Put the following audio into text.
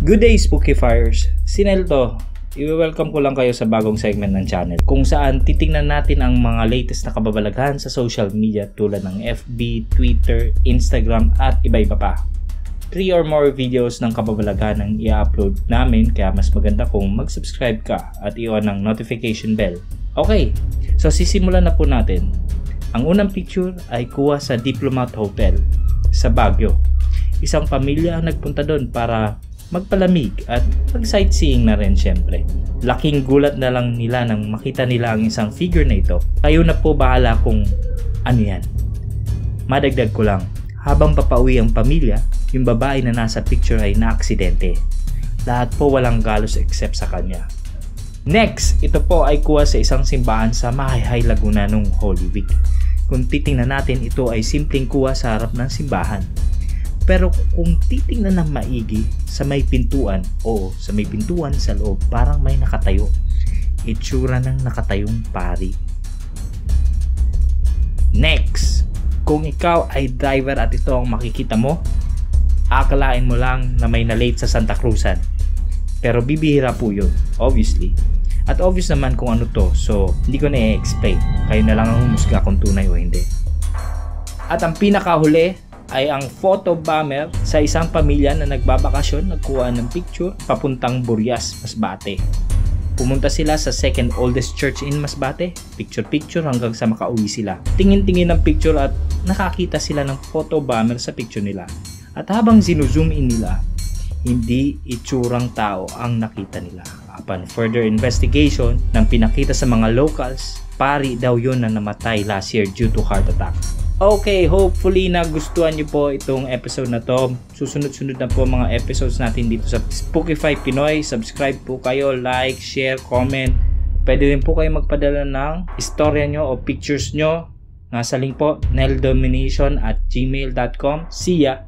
Good day, Spooky Fires! Si Nel to. I-welcome ko lang kayo sa bagong segment ng channel kung saan titingnan natin ang mga latest na kababalaghan sa social media tulad ng FB, Twitter, Instagram at iba-iba pa. 3 or more videos ng kababalaghan ang i-upload namin kaya mas maganda kung mag-subscribe ka at i-on ang notification bell. Okay, so sisimulan na po natin. Ang unang picture ay kuha sa Diplomat Hotel sa Baguio. Isang pamilya ang nagpunta doon para magpalamig at mag-sightseeing na rin syempre. Laking gulat na lang nila nang makita nila ang isang figure na ito. Kayo na po bahala kung ano yan. Madagdag ko lang, habang papauwi ang pamilya, yung babae na nasa picture ay naaksidente. Lahat po walang galos except sa kanya. Next, ito po ay kuha sa isang simbahan sa Mahayhay, Laguna nung Holy Week. Kung titingnan natin, ito ay simpleng kuha sa harap ng simbahan. Pero kung titingnan ng maigi sa may pintuan o sa may pintuan sa loob, parang may nakatayo. Itsura ng nakatayong pari. Next, kung ikaw ay driver at ito ang makikita mo, akalain mo lang na may na-late sa Santa Cruzan. Pero bibihira po yun, obviously. At obvious naman kung ano to, so hindi ko na i-explain. Kayo na lang ang humusga kung tunay o hindi. At ang pinakahuli ay ang photo bomber sa isang pamilya na nagbabakasyon, nagkuha ng picture papuntang Burias, Masbate. Pumunta sila sa second oldest church in Masbate, picture hanggang sa makauwi sila. Tingin-tingin ng picture at nakakita sila ng photo bomber sa picture nila. At habang zinuzoom in nila, hindi itsurang tao ang nakita nila. Upon further investigation ng pinakita sa mga locals, pari daw yun na namatay last year due to heart attack. Okay, hopefully nagustuhan nyo po itong episode na to. Susunod-sunod na po mga episodes natin dito sa Spookify Pinoy. Subscribe po kayo, like, share, comment. Pwede rin po kayo magpadala ng istorya nyo o pictures nyo. Nasa link po, neldomination@gmail.com. See ya!